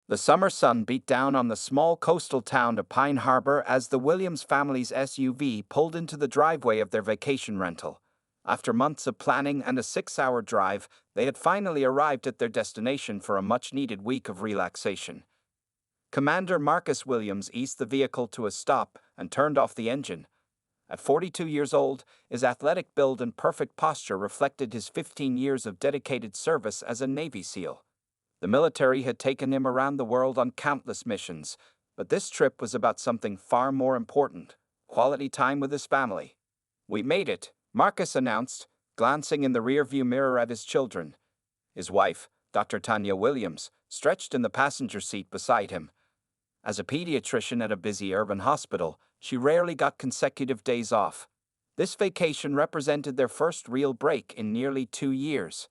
The summer sun beat down on the small coastal town of Pine Harbor as the Williams family's SUV pulled into the driveway of their vacation rental. After months of planning and a 6-hour drive, they had finally arrived at their destination for a much-needed week of relaxation. Commander Marcus Williams eased the vehicle to a stop and turned off the engine. At 42 years old, his athletic build and perfect posture reflected his 15 years of dedicated service as a Navy SEAL. The military had taken him around the world on countless missions, but this trip was about something far more important: quality time with his family. "We made it," Marcus announced, glancing in the rearview mirror at his children. His wife, Dr. Tanya Williams, stretched in the passenger seat beside him. As a pediatrician at a busy urban hospital, she rarely got consecutive days off. This vacation represented their first real break in nearly 2 years.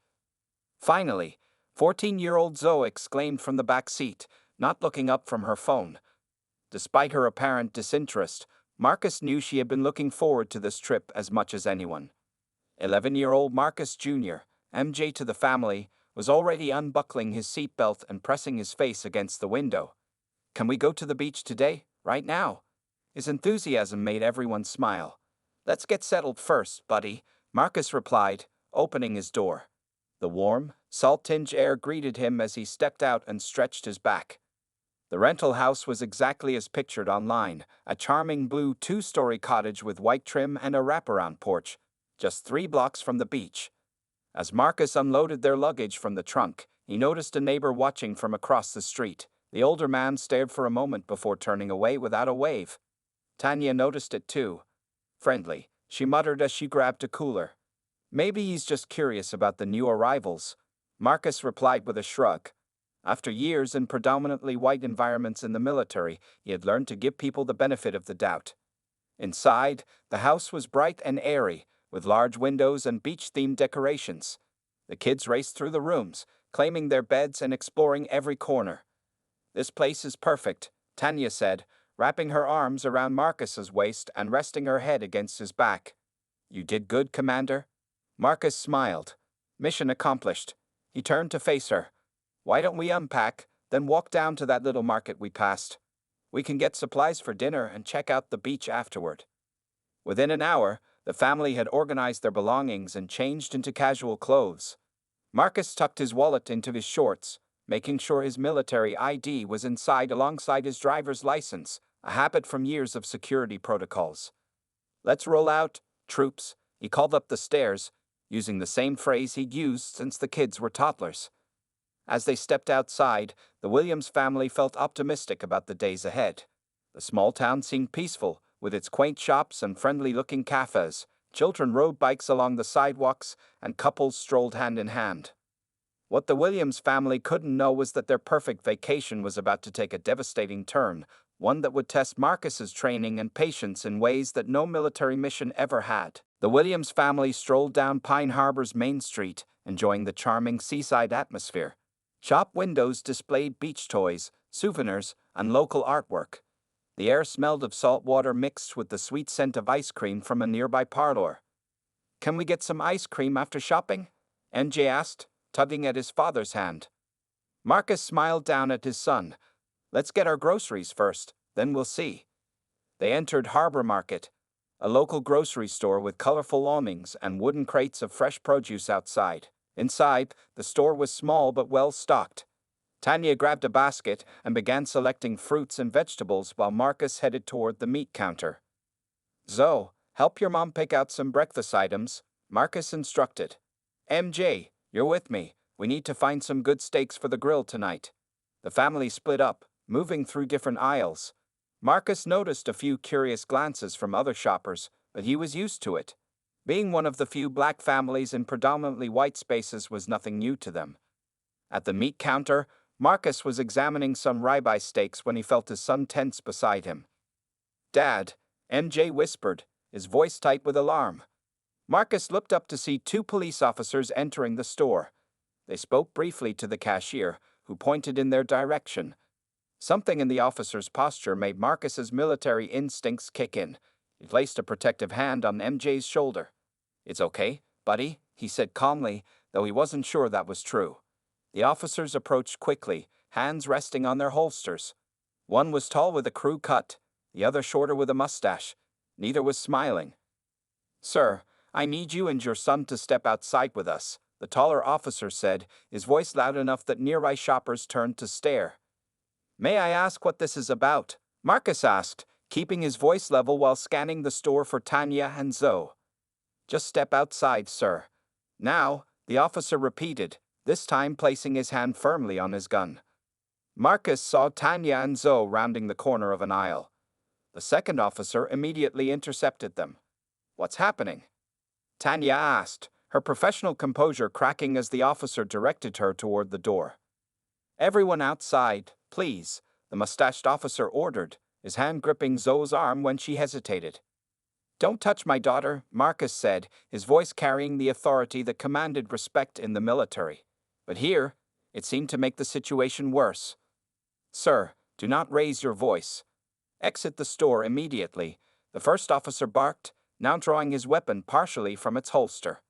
Finally, 14-year-old Zoe exclaimed from the back seat, not looking up from her phone. Despite her apparent disinterest, Marcus knew she had been looking forward to this trip as much as anyone. 11-year-old Marcus Jr., MJ to the family, was already unbuckling his seatbelt and pressing his face against the window. "Can we go to the beach today, right now?" His enthusiasm made everyone smile. "Let's get settled first, buddy," Marcus replied, opening his door. The warm, salt-tinged air greeted him as he stepped out and stretched his back. The rental house was exactly as pictured online, a charming blue 2-story cottage with white trim and a wraparound porch, just 3 blocks from the beach. As Marcus unloaded their luggage from the trunk, he noticed a neighbor watching from across the street. The older man stared for a moment before turning away without a wave. Tanya noticed it too. "Friendly," she muttered as she grabbed a cooler. "Maybe he's just curious about the new arrivals," Marcus replied with a shrug. After years in predominantly white environments in the military, he had learned to give people the benefit of the doubt. Inside, the house was bright and airy, with large windows and beach-themed decorations. The kids raced through the rooms, claiming their beds and exploring every corner. "This place is perfect," Tanya said, wrapping her arms around Marcus's waist and resting her head against his back. "You did good, Commander." Marcus smiled. Mission accomplished. He turned to face her. "Why don't we unpack, then walk down to that little market we passed? We can get supplies for dinner and check out the beach afterward." Within an hour, the family had organized their belongings and changed into casual clothes. Marcus tucked his wallet into his shorts, making sure his military ID was inside alongside his driver's license, a habit from years of security protocols. "Let's roll out, troops," he called up the stairs, using the same phrase he'd used since the kids were toddlers. As they stepped outside, the Williams family felt optimistic about the days ahead. The small town seemed peaceful, with its quaint shops and friendly-looking cafes. Children rode bikes along the sidewalks, and couples strolled hand in hand. What the Williams family couldn't know was that their perfect vacation was about to take a devastating turn, one that would test Marcus's training and patience in ways that no military mission ever had. The Williams family strolled down Pine Harbor's Main Street, enjoying the charming seaside atmosphere. Shop windows displayed beach toys, souvenirs, and local artwork. The air smelled of salt water mixed with the sweet scent of ice cream from a nearby parlor. "Can we get some ice cream after shopping?" NJ asked, tugging at his father's hand. Marcus smiled down at his son. "Let's get our groceries first, then we'll see." They entered Harbor Market, a local grocery store with colorful awnings and wooden crates of fresh produce outside. Inside, the store was small but well-stocked. Tanya grabbed a basket and began selecting fruits and vegetables while Marcus headed toward the meat counter. "Zoe, help your mom pick out some breakfast items," Marcus instructed. "MJ, you're with me. We need to find some good steaks for the grill tonight." The family split up, moving through different aisles. Marcus noticed a few curious glances from other shoppers, but he was used to it. Being one of the few black families in predominantly white spaces was nothing new to them. At the meat counter, Marcus was examining some ribeye steaks when he felt his son tense beside him. "Dad," MJ whispered, his voice tight with alarm. Marcus looked up to see 2 police officers entering the store. They spoke briefly to the cashier, who pointed in their direction. Something in the officer's posture made Marcus's military instincts kick in. He placed a protective hand on MJ's shoulder. "It's okay, buddy," he said calmly, though he wasn't sure that was true. The officers approached quickly, hands resting on their holsters. One was tall with a crew cut, the other shorter with a mustache. Neither was smiling. "Sir, I need you and your son to step outside with us," the taller officer said, his voice loud enough that nearby shoppers turned to stare. "May I ask what this is about?" Marcus asked, keeping his voice level while scanning the store for Tanya and Zoe. "Just step outside, sir." "Now," the officer repeated, this time placing his hand firmly on his gun. Marcus saw Tanya and Zoe rounding the corner of an aisle. The second officer immediately intercepted them. "What's happening?" Tanya asked, her professional composure cracking as the officer directed her toward the door. "Everyone outside, please," the mustached officer ordered, his hand gripping Zoe's arm when she hesitated. "Don't touch my daughter," Marcus said, his voice carrying the authority that commanded respect in the military. But here, it seemed to make the situation worse. "Sir, do not raise your voice. Exit the store immediately," the first officer barked, now drawing his weapon partially from its holster.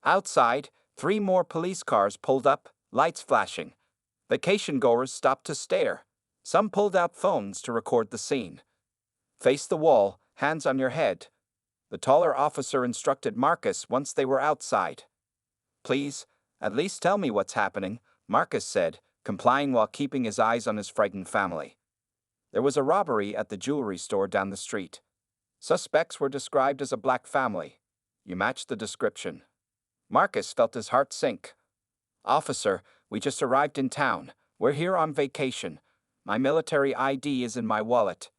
Outside, 3 more police cars pulled up, lights flashing. Vacation-goers stopped to stare. Some pulled out phones to record the scene. "Face the wall, hands on your head," the taller officer instructed Marcus once they were outside. "Please, at least tell me what's happening," Marcus said, complying while keeping his eyes on his frightened family. There was a robbery at the jewelry store down the street. Suspects were described as a black family. You matched the description. Marcus felt his heart sink. "Officer, we just arrived in town. We're here on vacation. My military ID is in my wallet."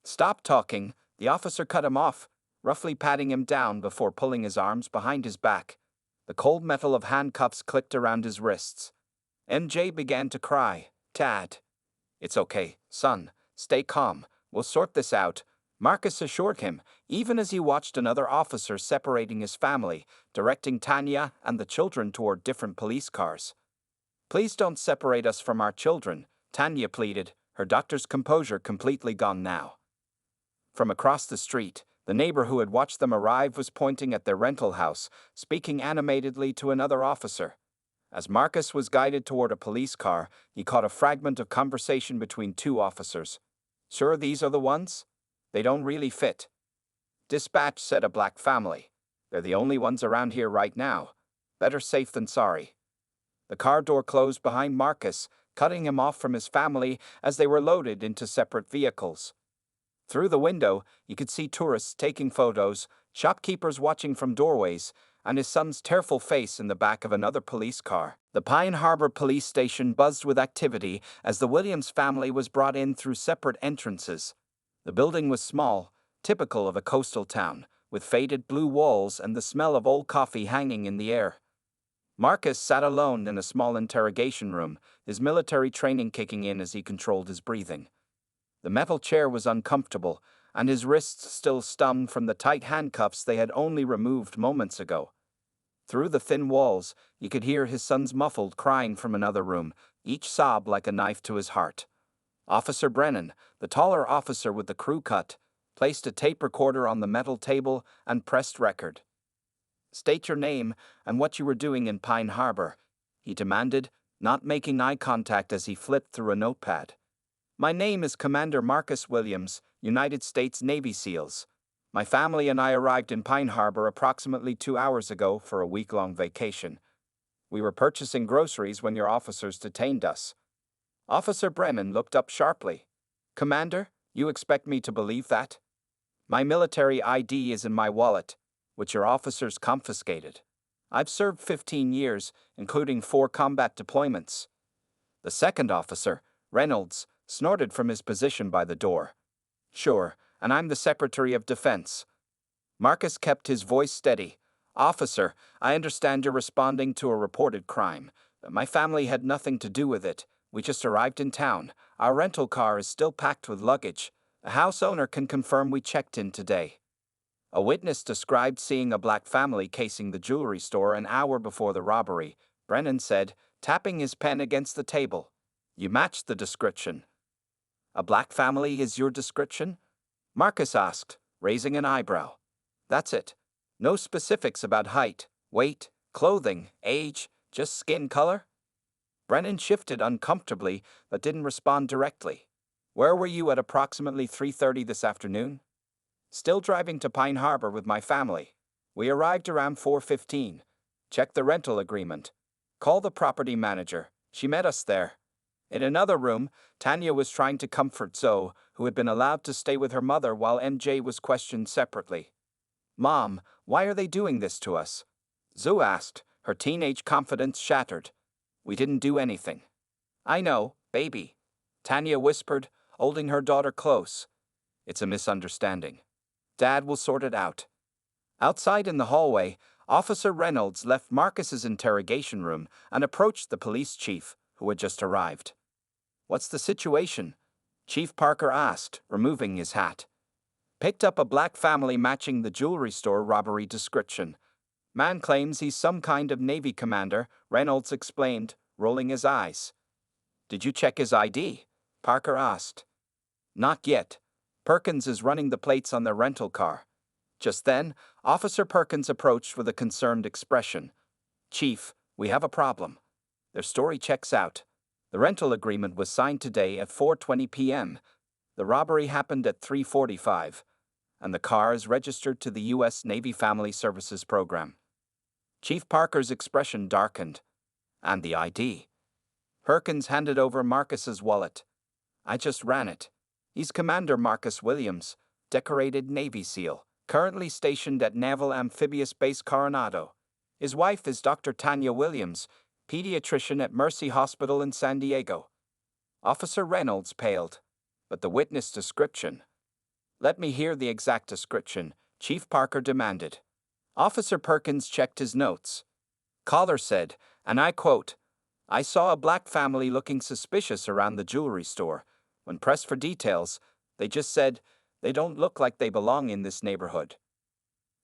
"Stop talking," the officer cut him off, roughly patting him down before pulling his arms behind his back. The cold metal of handcuffs clicked around his wrists. MJ began to cry. "Dad." "It's okay, son. Stay calm. We'll sort this out," Marcus assured him, even as he watched another officer separating his family, directing Tanya and the children toward different police cars. "Please don't separate us from our children," Tanya pleaded, her doctor's composure completely gone now. From across the street, the neighbor who had watched them arrive was pointing at their rental house, speaking animatedly to another officer. As Marcus was guided toward a police car, he caught a fragment of conversation between 2 officers. "Sure these are the ones? They don't really fit." "Dispatch said a black family. They're the only ones around here right now. Better safe than sorry." The car door closed behind Marcus, cutting him off from his family as they were loaded into separate vehicles. Through the window, you could see tourists taking photos, shopkeepers watching from doorways, and his son's tearful face in the back of another police car. The Pine Harbor police station buzzed with activity as the Williams family was brought in through separate entrances. The building was small, typical of a coastal town, with faded blue walls and the smell of old coffee hanging in the air. Marcus sat alone in a small interrogation room, his military training kicking in as he controlled his breathing. The metal chair was uncomfortable, and his wrists still stung from the tight handcuffs they had only removed moments ago. Through the thin walls, you could hear his son's muffled crying from another room, each sob like a knife to his heart. Officer Brennan, the taller officer with the crew cut, placed a tape recorder on the metal table and pressed record. "State your name and what you were doing in Pine Harbor," he demanded, not making eye contact as he flipped through a notepad. "My name is Commander Marcus Williams, United States Navy SEALs. My family and I arrived in Pine Harbor approximately 2 hours ago for a week-long vacation. We were purchasing groceries when your officers detained us." Officer Brennan looked up sharply. "Commander, you expect me to believe that? My military ID is in my wallet, which your officers confiscated. I've served 15 years, including 4 combat deployments." The second officer, Reynolds, snorted from his position by the door. "Sure, and I'm the Secretary of Defense." Marcus kept his voice steady. "Officer, I understand you're responding to a reported crime. My family had nothing to do with it. We just arrived in town. Our rental car is still packed with luggage. The house owner can confirm we checked in today." A witness described seeing a black family casing the jewelry store an hour before the robbery, Brennan said, tapping his pen against the table. "You matched the description." "A black family is your description?" Marcus asked, raising an eyebrow. "That's it. No specifics about height, weight, clothing, age, just skin color?" Brennan shifted uncomfortably but didn't respond directly. Where were you at approximately 3:30 this afternoon? Still driving to Pine Harbor with my family. We arrived around 4:15. Check the rental agreement. Call the property manager. She met us there. In another room, Tanya was trying to comfort Zoe, who had been allowed to stay with her mother while MJ was questioned separately. Mom, why are they doing this to us? Zoe asked, her teenage confidence shattered. We didn't do anything. I know, baby, Tanya whispered, holding her daughter close. It's a misunderstanding. Dad will sort it out. Outside in the hallway, Officer Reynolds left Marcus's interrogation room and approached the police chief, who had just arrived. What's the situation? Chief Parker asked, removing his hat. Picked up a black family matching the jewelry store robbery description. Man claims he's some kind of Navy commander, Reynolds explained, rolling his eyes. Did you check his ID? Parker asked. Not yet. Perkins is running the plates on their rental car. Just then, Officer Perkins approached with a concerned expression. Chief, we have a problem. Their story checks out. The rental agreement was signed today at 4:20 p.m. The robbery happened at 3:45, and the car is registered to the U.S. Navy Family Services Program. Chief Parker's expression darkened. And the ID. Perkins handed over Marcus's wallet. I just ran it. He's Commander Marcus Williams, decorated Navy SEAL, currently stationed at Naval Amphibious Base Coronado. His wife is Dr. Tanya Williams, pediatrician at Mercy Hospital in San Diego. Officer Reynolds paled. But the witness description. Let me hear the exact description, Chief Parker demanded. Officer Perkins checked his notes. Caller said, and I quote, I saw a black family looking suspicious around the jewelry store. When pressed for details, they just said, they don't look like they belong in this neighborhood.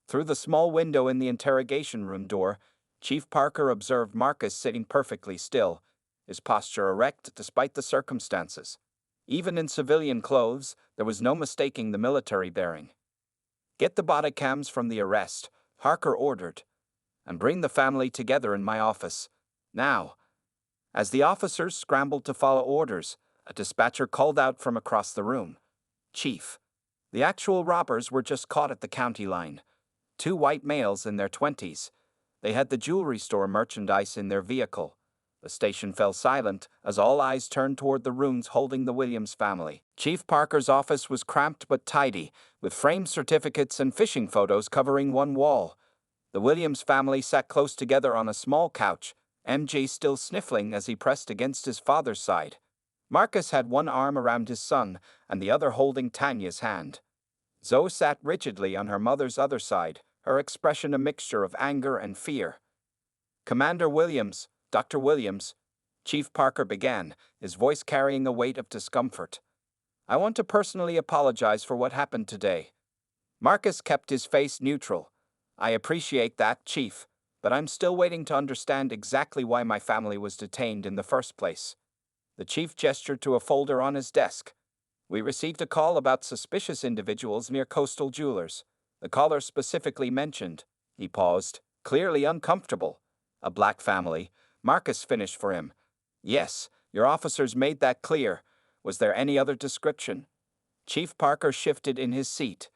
Through the small window in the interrogation room door, Chief Parker observed Marcus sitting perfectly still, his posture erect despite the circumstances. Even in civilian clothes, there was no mistaking the military bearing. Get the body cams from the arrest, Parker ordered, and bring the family together in my office. Now. As the officers scrambled to follow orders, a dispatcher called out from across the room. Chief, the actual robbers were just caught at the county line. 2 white males in their 20s. They had the jewelry store merchandise in their vehicle. The station fell silent as all eyes turned toward the rooms holding the Williams family. Chief Parker's office was cramped but tidy, with framed certificates and fishing photos covering one wall. The Williams family sat close together on a small couch, MJ still sniffling as he pressed against his father's side. Marcus had one arm around his son and the other holding Tanya's hand. Zoe sat rigidly on her mother's other side, her expression a mixture of anger and fear. Commander Williams, Dr. Williams, Chief Parker began, his voice carrying a weight of discomfort. I want to personally apologize for what happened today. Marcus kept his face neutral. I appreciate that, Chief, but I'm still waiting to understand exactly why my family was detained in the first place. The chief gestured to a folder on his desk. We received a call about suspicious individuals near Coastal Jewelers. The caller specifically mentioned. He paused, clearly uncomfortable. A black family. Marcus finished for him. Yes, your officers made that clear. Was there any other description? Chief Parker shifted in his seat.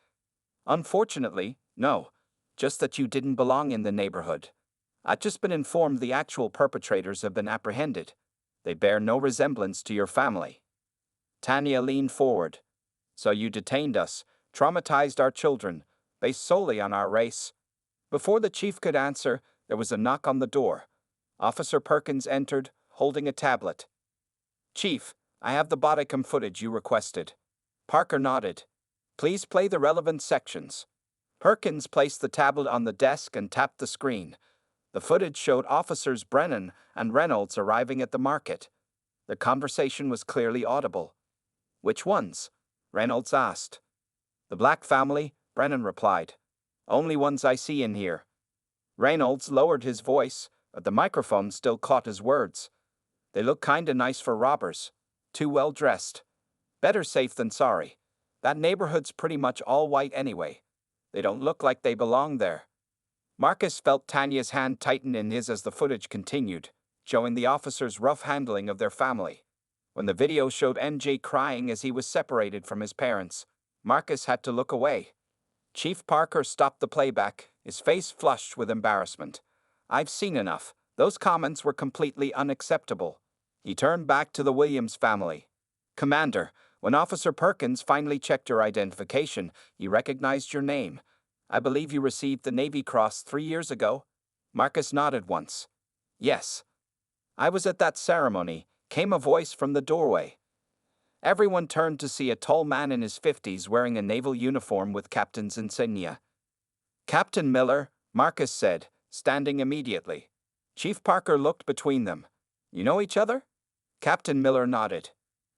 Unfortunately, no. Just that you didn't belong in the neighborhood. I've just been informed the actual perpetrators have been apprehended. They bear no resemblance to your family. Tanya leaned forward. So you detained us, traumatized our children, based solely on our race. Before the chief could answer, there was a knock on the door. Officer Perkins entered, holding a tablet. Chief, I have the body cam footage you requested. Parker nodded. Please play the relevant sections. Perkins placed the tablet on the desk and tapped the screen. The footage showed Officers Brennan and Reynolds arriving at the market. The conversation was clearly audible. Which ones? Reynolds asked. The black family, Brennan replied. Only ones I see in here. Reynolds lowered his voice, but the microphone still caught his words. They look kinda nice for robbers. Too well dressed. Better safe than sorry. That neighborhood's pretty much all white anyway. They don't look like they belong there. Marcus felt Tanya's hand tighten in his as the footage continued. showing the officers' rough handling of their family. When the video showed MJ crying as he was separated from his parents, Marcus had to look away. Chief Parker stopped the playback, his face flushed with embarrassment. "I've seen enough. Those comments were completely unacceptable." He turned back to the Williams family. "Commander, when Officer Perkins finally checked your identification, he recognized your name. I believe you received the Navy Cross 3 years ago?" Marcus nodded once. "Yes. I was at that ceremony," came a voice from the doorway. Everyone turned to see a tall man in his 50s wearing a naval uniform with captain's insignia. "Captain Miller," Marcus said, standing immediately. Chief Parker looked between them. "You know each other?" Captain Miller nodded.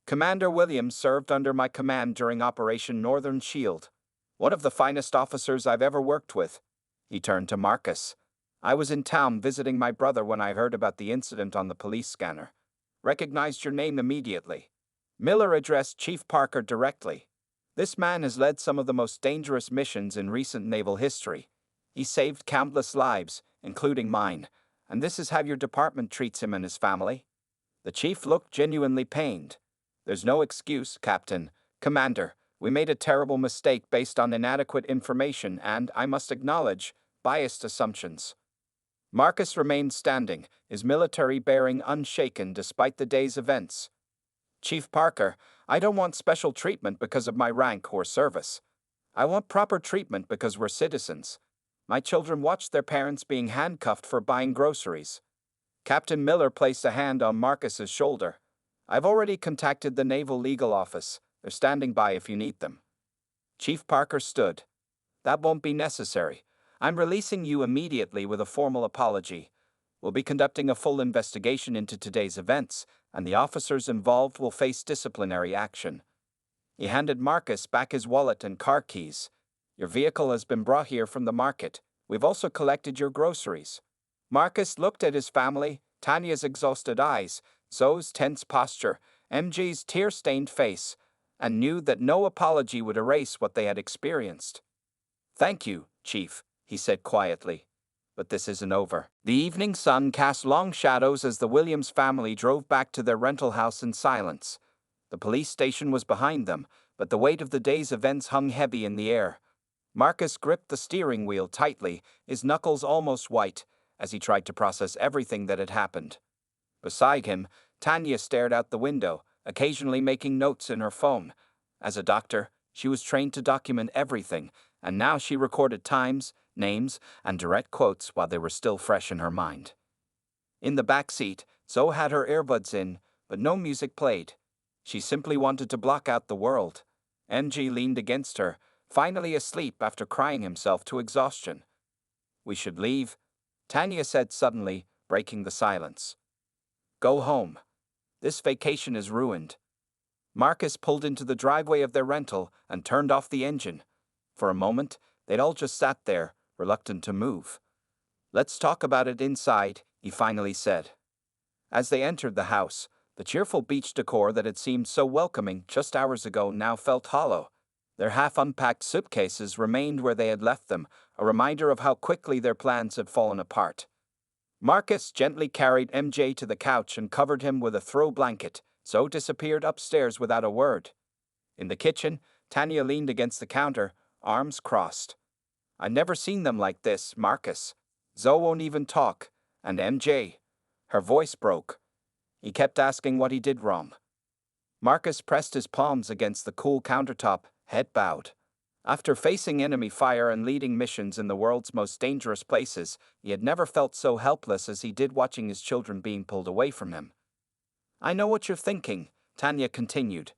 "Commander Williams served under my command during Operation Northern Shield. One of the finest officers I've ever worked with." He turned to Marcus. "I was in town visiting my brother when I heard about the incident on the police scanner. Recognized your name immediately." Miller addressed Chief Parker directly. "This man has led some of the most dangerous missions in recent naval history. He saved countless lives, including mine, and this is how your department treats him and his family?" The chief looked genuinely pained. "There's no excuse, Captain. Commander, we made a terrible mistake based on inadequate information and, I must acknowledge, biased assumptions." Marcus remained standing, his military bearing unshaken despite the day's events. "Chief Parker, I don't want special treatment because of my rank or service. I want proper treatment because we're citizens. My children watched their parents being handcuffed for buying groceries." Captain Miller placed a hand on Marcus's shoulder. "I've already contacted the Naval Legal Office. They're standing by if you need them." Chief Parker stood. "That won't be necessary. I'm releasing you immediately with a formal apology. We'll be conducting a full investigation into today's events, and the officers involved will face disciplinary action." He handed Marcus back his wallet and car keys. "Your vehicle has been brought here from the market. We've also collected your groceries." Marcus looked at his family, Tanya's exhausted eyes, Zoe's tense posture, MJ's tear-stained face, and knew that no apology would erase what they had experienced. "Thank you, Chief," he said quietly. "But this isn't over." The evening sun cast long shadows as the Williams family drove back to their rental house in silence. The police station was behind them, but the weight of the day's events hung heavy in the air. Marcus gripped the steering wheel tightly, his knuckles almost white, as he tried to process everything that had happened. Beside him, Tanya stared out the window, occasionally making notes in her phone. As a doctor, she was trained to document everything, and now she recorded times, names, and direct quotes while they were still fresh in her mind. In the back seat, Zoe had her earbuds in, but no music played. She simply wanted to block out the world. MG leaned against her, finally asleep after crying himself to exhaustion. "We should leave," Tanya said suddenly, breaking the silence. "Go home. This vacation is ruined." Marcus pulled into the driveway of their rental and turned off the engine. For a moment, they'd all just sat there, reluctant to move. "Let's talk about it inside," he finally said. As they entered the house, the cheerful beach decor that had seemed so welcoming just hours ago now felt hollow. Their half-unpacked suitcases remained where they had left them, a reminder of how quickly their plans had fallen apart. Marcus gently carried MJ to the couch and covered him with a throw blanket, so disappeared upstairs without a word. In the kitchen, Tanya leaned against the counter, arms crossed. "I've never seen them like this, Marcus. Zoe won't even talk, and MJ." Her voice broke. He kept asking what he did wrong. Marcus pressed his palms against the cool countertop, head bowed. After facing enemy fire and leading missions in the world's most dangerous places, he had never felt so helpless as he did watching his children being pulled away from him. "I know what you're thinking," Tanya continued.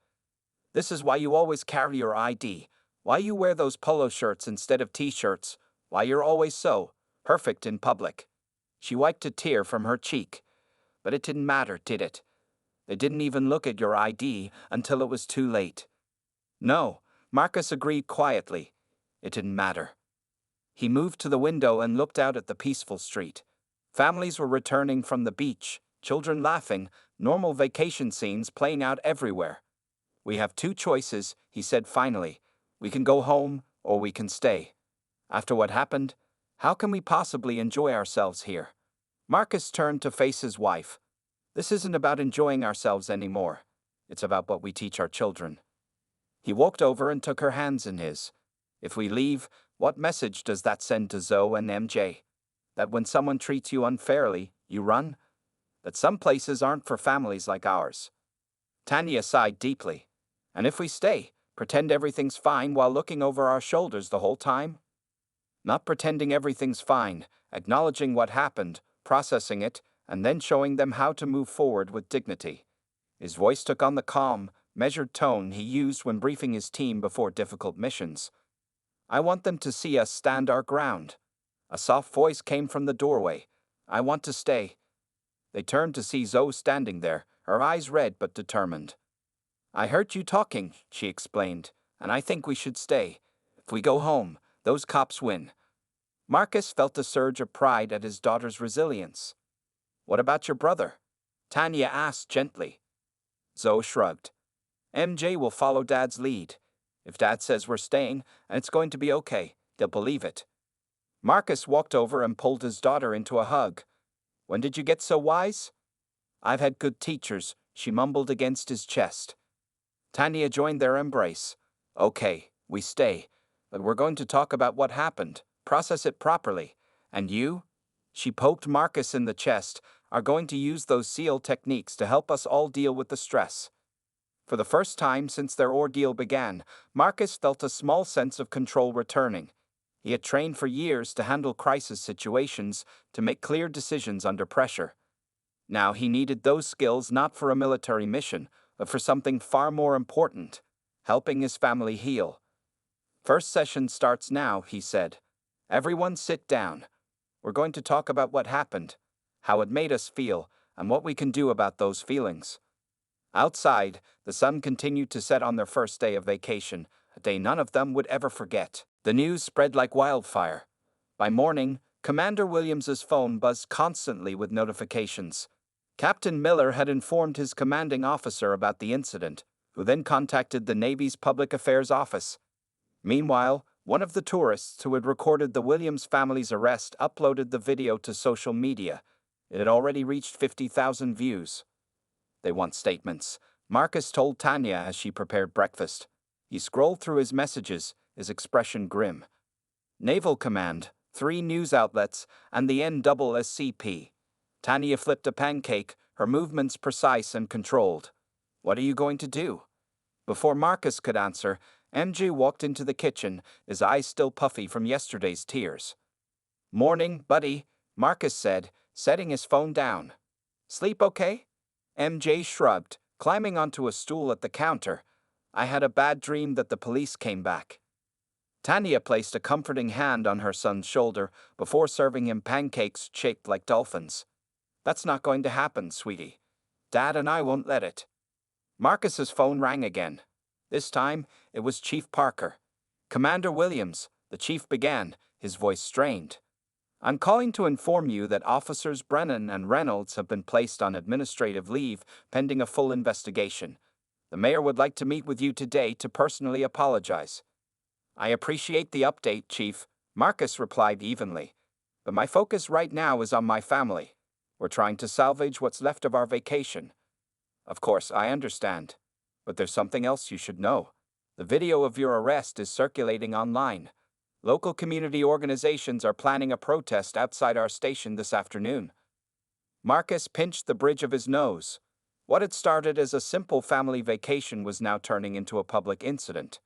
"This is why you always carry your ID, why you wear those polo shirts instead of t-shirts, why you're always so perfect in public." She wiped a tear from her cheek. "But it didn't matter, did it? They didn't even look at your ID until it was too late." "No," Marcus agreed quietly. "It didn't matter." He moved to the window and looked out at the peaceful street. Families were returning from the beach, children laughing, normal vacation scenes playing out everywhere. "We have two choices," he said finally. "We can go home, or we can stay. After what happened, how can we possibly enjoy ourselves here?" Marcus turned to face his wife. This isn't about enjoying ourselves anymore. It's about what we teach our children. He walked over and took her hands in his. If we leave, what message does that send to Zoe and MJ? That when someone treats you unfairly, you run? That some places aren't for families like ours? Tanya sighed deeply. And if we stay, pretend everything's fine while looking over our shoulders the whole time? Not pretending everything's fine, acknowledging what happened, processing it, and then showing them how to move forward with dignity. His voice took on the calm, measured tone he used when briefing his team before difficult missions. I want them to see us stand our ground. A soft voice came from the doorway. I want to stay. They turned to see Zoe standing there, her eyes red but determined. I heard you talking, she explained, and I think we should stay. If we go home, those cops win. Marcus felt a surge of pride at his daughter's resilience. What about your brother? Tanya asked gently. Zoe shrugged. MJ will follow Dad's lead. If Dad says we're staying, and it's going to be okay, they'll believe it. Marcus walked over and pulled his daughter into a hug. When did you get so wise? I've had good teachers, she mumbled against his chest. Tanya joined their embrace. Okay, we stay, but we're going to talk about what happened, process it properly. And you? She poked Marcus in the chest, are going to use those SEAL techniques to help us all deal with the stress. For the first time since their ordeal began, Marcus felt a small sense of control returning. He had trained for years to handle crisis situations, to make clear decisions under pressure. Now he needed those skills not for a military mission, but for something far more important, helping his family heal. First session starts now, he said. Everyone sit down. We're going to talk about what happened, how it made us feel, and what we can do about those feelings. Outside, the sun continued to set on their first day of vacation, a day none of them would ever forget. The news spread like wildfire. By morning, Commander Williams's phone buzzed constantly with notifications. Captain Miller had informed his commanding officer about the incident, who then contacted the Navy's Public Affairs Office. Meanwhile, one of the tourists who had recorded the Williams family's arrest uploaded the video to social media. It had already reached 50,000 views. They want statements, Marcus told Tanya as she prepared breakfast. He scrolled through his messages, his expression grim. Naval Command, 3 news outlets, and the NSSCP. Tanya flipped a pancake, her movements precise and controlled. What are you going to do? Before Marcus could answer, MJ walked into the kitchen, his eyes still puffy from yesterday's tears. Morning, buddy, Marcus said, setting his phone down. Sleep okay? MJ shrugged, climbing onto a stool at the counter. I had a bad dream that the police came back. Tanya placed a comforting hand on her son's shoulder before serving him pancakes shaped like dolphins. That's not going to happen, sweetie. Dad and I won't let it. Marcus's phone rang again. This time, it was Chief Parker. Commander Williams, the chief began, his voice strained. I'm calling to inform you that Officers Brennan and Reynolds have been placed on administrative leave pending a full investigation. The mayor would like to meet with you today to personally apologize. I appreciate the update, Chief, Marcus replied evenly. But my focus right now is on my family. We're trying to salvage what's left of our vacation. Of course, I understand. But there's something else you should know. The video of your arrest is circulating online. Local community organizations are planning a protest outside our station this afternoon. Marcus pinched the bridge of his nose. What had started as a simple family vacation was now turning into a public incident.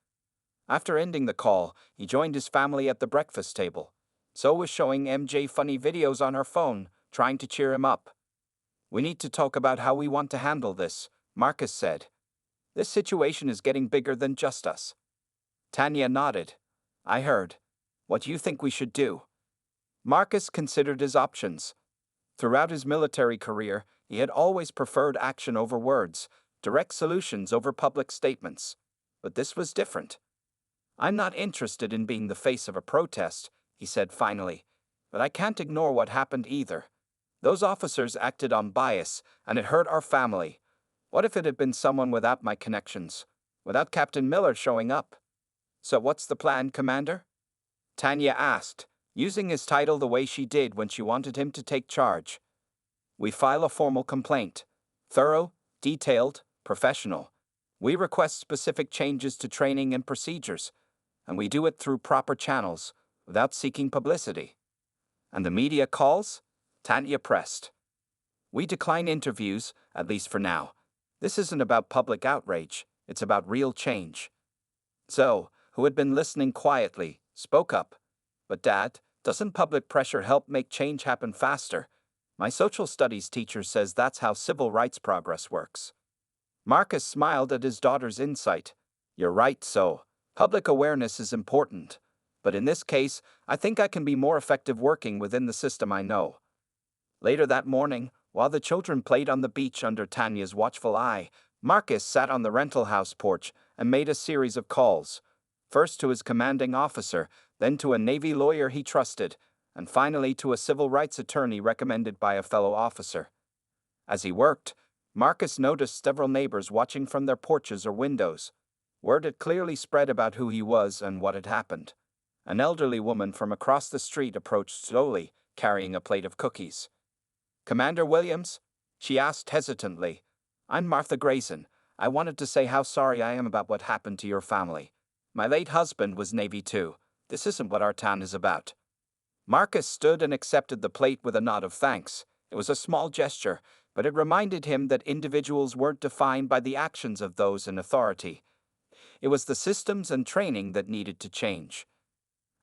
After ending the call, he joined his family at the breakfast table. Zoe was showing MJ funny videos on her phone, trying to cheer him up. We need to talk about how we want to handle this, Marcus said. This situation is getting bigger than just us. Tanya nodded. I heard. What do you think we should do? Marcus considered his options. Throughout his military career, he had always preferred action over words, direct solutions over public statements. But this was different. I'm not interested in being the face of a protest, he said finally. But I can't ignore what happened either. Those officers acted on bias, and it hurt our family. What if it had been someone without my connections, without Captain Miller showing up? So what's the plan, Commander? Tanya asked, using his title the way she did when she wanted him to take charge. We file a formal complaint. Thorough, detailed, professional. We request specific changes to training and procedures, and we do it through proper channels, without seeking publicity. And the media calls? Tanya pressed. We decline interviews, at least for now. This isn't about public outrage, it's about real change. Zoe, who had been listening quietly, spoke up. But Dad, doesn't public pressure help make change happen faster? My social studies teacher says that's how civil rights progress works. Marcus smiled at his daughter's insight. You're right, Zoe. Public awareness is important. But in this case, I think I can be more effective working within the system I know. Later that morning, while the children played on the beach under Tanya's watchful eye, Marcus sat on the rental house porch and made a series of calls. First to his commanding officer, then to a Navy lawyer he trusted, and finally to a civil rights attorney recommended by a fellow officer. As he worked, Marcus noticed several neighbors watching from their porches or windows. Word had clearly spread about who he was and what had happened. An elderly woman from across the street approached slowly, carrying a plate of cookies. "Commander Williams?" she asked hesitantly. "I'm Martha Grayson. I wanted to say how sorry I am about what happened to your family. My late husband was Navy too. This isn't what our town is about." Marcus stood and accepted the plate with a nod of thanks. It was a small gesture, but it reminded him that individuals weren't defined by the actions of those in authority. It was the systems and training that needed to change.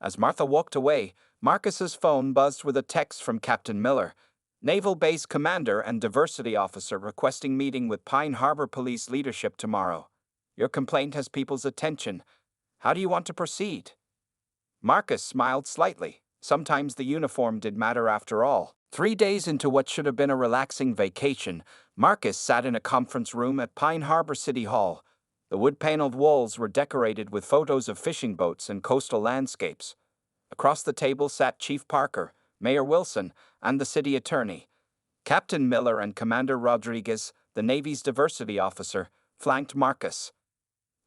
As Martha walked away, Marcus's phone buzzed with a text from Captain Miller, Naval Base Commander and Diversity Officer, requesting meeting with Pine Harbor Police leadership tomorrow. Your complaint has people's attention. How do you want to proceed? Marcus smiled slightly. Sometimes the uniform did matter after all. 3 days into what should have been a relaxing vacation, Marcus sat in a conference room at Pine Harbor City Hall. The wood-paneled walls were decorated with photos of fishing boats and coastal landscapes. Across the table sat Chief Parker, Mayor Wilson, and the city attorney. Captain Miller and Commander Rodriguez, the Navy's diversity officer, flanked Marcus.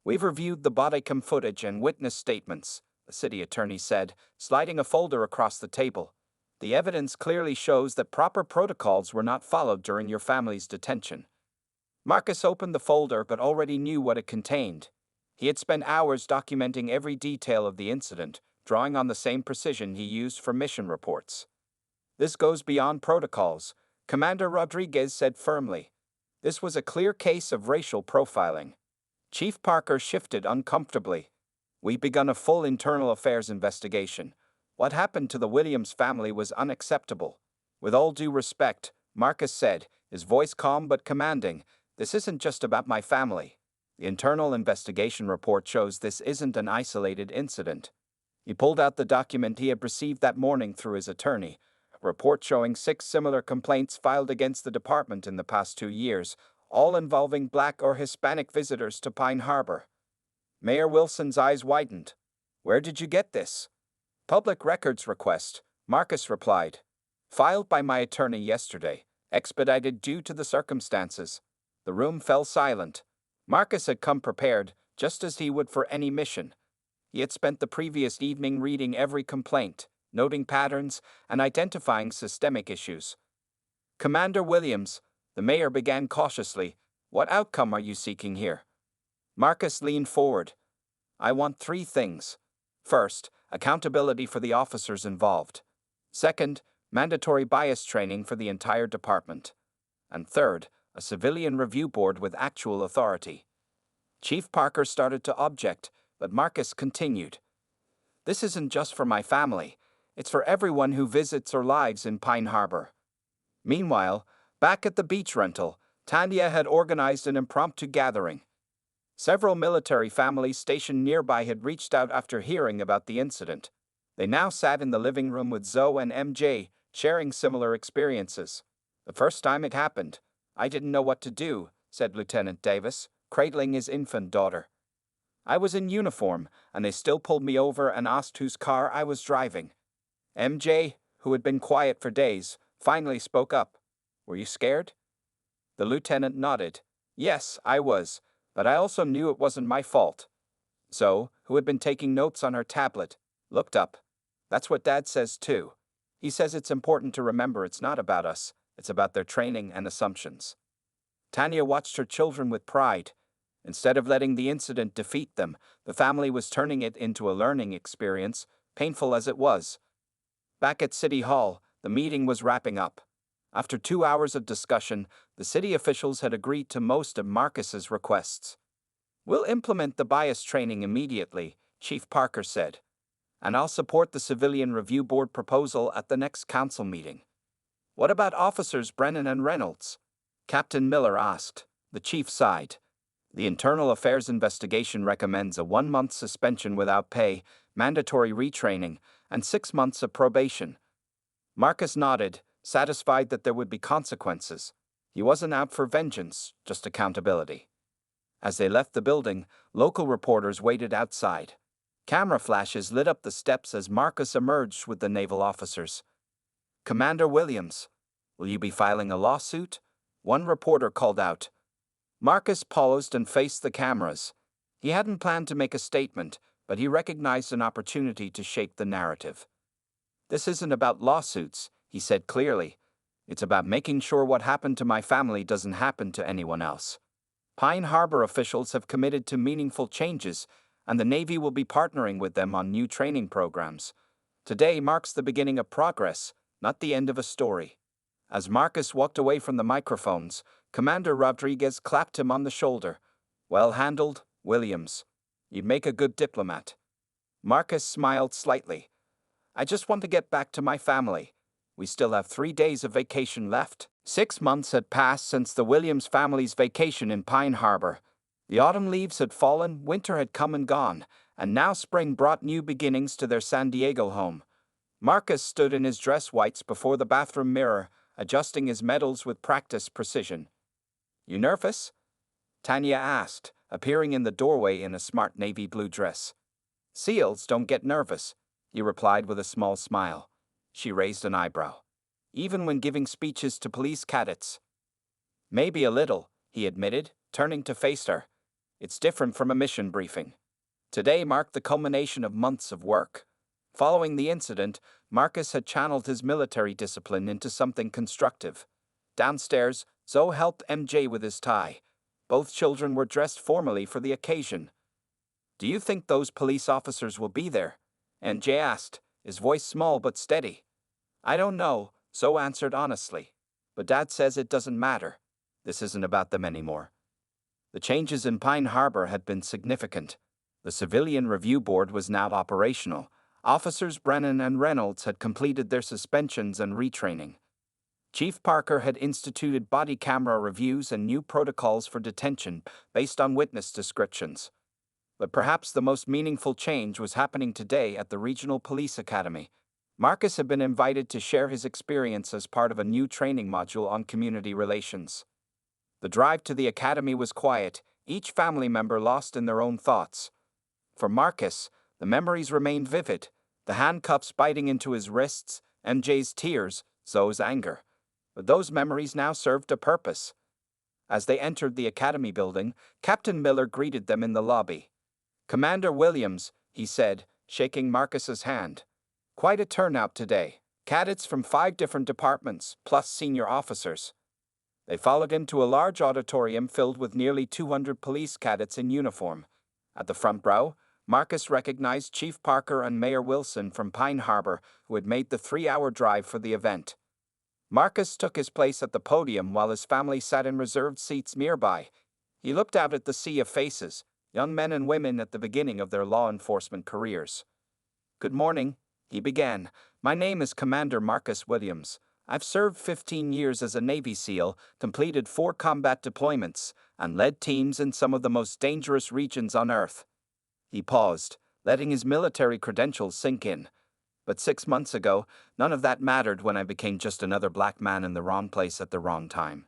"We've reviewed the body cam footage and witness statements," the city attorney said, sliding a folder across the table. "The evidence clearly shows that proper protocols were not followed during your family's detention." Marcus opened the folder but already knew what it contained. He had spent hours documenting every detail of the incident, drawing on the same precision he used for mission reports. "This goes beyond protocols," Commander Rodriguez said firmly. "This was a clear case of racial profiling." Chief Parker shifted uncomfortably. "We've begun a full internal affairs investigation. What happened to the Williams family was unacceptable." "With all due respect," Marcus said, his voice calm but commanding, "this isn't just about my family. The internal investigation report shows this isn't an isolated incident." He pulled out the document he had received that morning through his attorney, a report showing 6 similar complaints filed against the department in the past 2 years, all involving Black or Hispanic visitors to Pine Harbor. Mayor Wilson's eyes widened. "Where did you get this?" "Public records request," Marcus replied. "Filed by my attorney yesterday, expedited due to the circumstances." The room fell silent. Marcus had come prepared, just as he would for any mission. He had spent the previous evening reading every complaint, noting patterns, and identifying systemic issues. "Commander Williams," the mayor began cautiously, "what outcome are you seeking here?" Marcus leaned forward. "I want 3 things. First, accountability for the officers involved. Second, mandatory bias training for the entire department. And third, a civilian review board with actual authority." Chief Parker started to object, but Marcus continued. "This isn't just for my family. It's for everyone who visits or lives in Pine Harbor." Meanwhile, back at the beach rental, Tanya had organized an impromptu gathering. Several military families stationed nearby had reached out after hearing about the incident. They now sat in the living room with Zoe and MJ, sharing similar experiences. "The first time it happened, I didn't know what to do," said Lieutenant Davis, cradling his infant daughter. "I was in uniform, and they still pulled me over and asked whose car I was driving." MJ, who had been quiet for days, finally spoke up. "Were you scared?" The lieutenant nodded. "Yes, I was, but I also knew it wasn't my fault." Zoe, who had been taking notes on her tablet, looked up. "That's what Dad says too. He says it's important to remember it's not about us, It's about their training and assumptions. Tanya watched her children with pride. Instead of letting the incident defeat them, the family was turning it into a learning experience, painful as it was. Back at City Hall, the meeting was wrapping up. After 2 hours of discussion, the city officials had agreed to most of Marcus's requests. "We'll implement the bias training immediately," Chief Parker said. "And I'll support the Civilian Review Board proposal at the next council meeting." "What about Officers Brennan and Reynolds?" Captain Miller asked. The chief sighed. "The Internal Affairs investigation recommends a 1-month suspension without pay, mandatory retraining, and 6 months of probation." Marcus nodded, satisfied that there would be consequences. He wasn't out for vengeance, just accountability. As they left the building, local reporters waited outside. Camera flashes lit up the steps as Marcus emerged with the naval officers. "Commander Williams, will you be filing a lawsuit?" one reporter called out. Marcus paused and faced the cameras. He hadn't planned to make a statement, but he recognized an opportunity to shape the narrative. "This isn't about lawsuits," he said clearly. "It's about making sure what happened to my family doesn't happen to anyone else. Pine Harbor officials have committed to meaningful changes, and the Navy will be partnering with them on new training programs. Today marks the beginning of progress, not the end of a story." As Marcus walked away from the microphones, Commander Rodriguez clapped him on the shoulder. "Well handled, Williams. You'd make a good diplomat." Marcus smiled slightly. "I just want to get back to my family. We still have 3 days of vacation left." 6 months had passed since the Williams family's vacation in Pine Harbor. The autumn leaves had fallen, winter had come and gone, and now spring brought new beginnings to their San Diego home. Marcus stood in his dress whites before the bathroom mirror, adjusting his medals with practiced precision. "You nervous?" Tanya asked, appearing in the doorway in a smart navy blue dress. "SEALs don't get nervous," he replied with a small smile. She raised an eyebrow. "Even when giving speeches to police cadets?" "Maybe a little," he admitted, turning to face her. "It's different from a mission briefing." Today marked the culmination of months of work. Following the incident, Marcus had channeled his military discipline into something constructive. Downstairs, Zoe helped MJ with his tie. Both children were dressed formally for the occasion. "Do you think those police officers will be there?" MJ asked, his voice small but steady. "I don't know," Zoe answered honestly. "But Dad says it doesn't matter. This isn't about them anymore." The changes in Pine Harbor had been significant. The Civilian Review Board was now operational. Officers Brennan and Reynolds had completed their suspensions and retraining. Chief Parker had instituted body camera reviews and new protocols for detention based on witness descriptions. But perhaps the most meaningful change was happening today at the Regional Police Academy. Marcus had been invited to share his experience as part of a new training module on community relations. The drive to the academy was quiet, each family member lost in their own thoughts. For Marcus, the memories remained vivid, the handcuffs biting into his wrists, MJ's tears, Zoe's anger. But those memories now served a purpose. As they entered the academy building, Captain Miller greeted them in the lobby. "Commander Williams," he said, shaking Marcus's hand. "Quite a turnout today. Cadets from 5 different departments, plus senior officers." They followed him to a large auditorium filled with nearly 200 police cadets in uniform. At the front row, Marcus recognized Chief Parker and Mayor Wilson from Pine Harbor, who had made the 3-hour drive for the event. Marcus took his place at the podium while his family sat in reserved seats nearby. He looked out at the sea of faces, young men and women at the beginning of their law enforcement careers. "Good morning," he began. "My name is Commander Marcus Williams. I've served 15 years as a Navy SEAL, completed 4 combat deployments, and led teams in some of the most dangerous regions on Earth." He paused, letting his military credentials sink in. "But 6 months ago, none of that mattered when I became just another black man in the wrong place at the wrong time."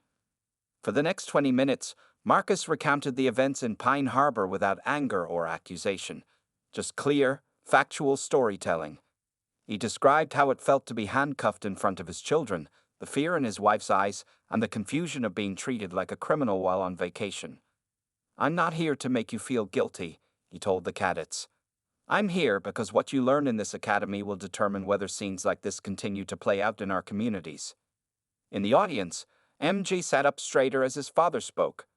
For the next 20 minutes, Marcus recounted the events in Pine Harbor without anger or accusation, just clear, factual storytelling. He described how it felt to be handcuffed in front of his children, the fear in his wife's eyes, and the confusion of being treated like a criminal while on vacation. "I'm not here to make you feel guilty," he told the cadets. "I'm here because what you learn in this academy will determine whether scenes like this continue to play out in our communities." In the audience, MJ sat up straighter as his father spoke.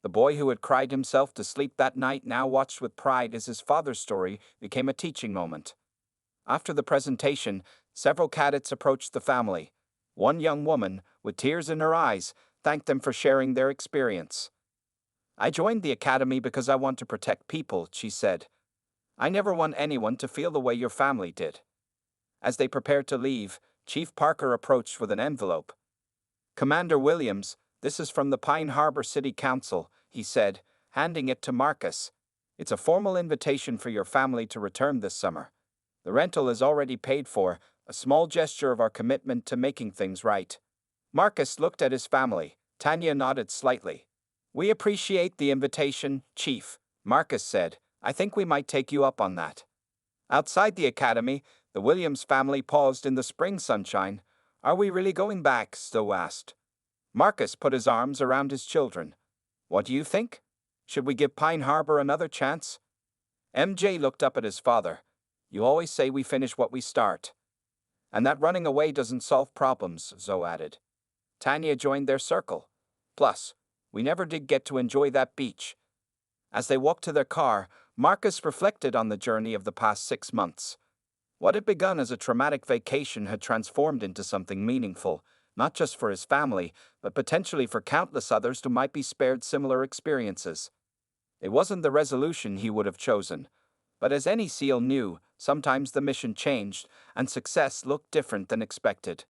The boy who had cried himself to sleep that night now watched with pride as his father's story became a teaching moment. After the presentation, several cadets approached the family. One young woman, with tears in her eyes, thanked them for sharing their experience. "I joined the academy because I want to protect people," she said. "I never want anyone to feel the way your family did." As they prepared to leave, Chief Parker approached with an envelope. "Commander Williams, this is from the Pine Harbor City Council," he said, handing it to Marcus. "It's a formal invitation for your family to return this summer. The rental is already paid for, a small gesture of our commitment to making things right." Marcus looked at his family. Tanya nodded slightly. "We appreciate the invitation, Chief," Marcus said. "I think we might take you up on that." Outside the academy, the Williams family paused in the spring sunshine. "Are we really going back?" Stowe asked. Marcus put his arms around his children. "What do you think? Should we give Pine Harbor another chance?" MJ looked up at his father. "You always say we finish what we start." "And that running away doesn't solve problems," Zoe added. Tanya joined their circle. "Plus, we never did get to enjoy that beach." As they walked to their car, Marcus reflected on the journey of the past 6 months. What had begun as a traumatic vacation had transformed into something meaningful, not just for his family, but potentially for countless others who might be spared similar experiences. It wasn't the resolution he would have chosen, but as any SEAL knew, sometimes the mission changed, and success looked different than expected.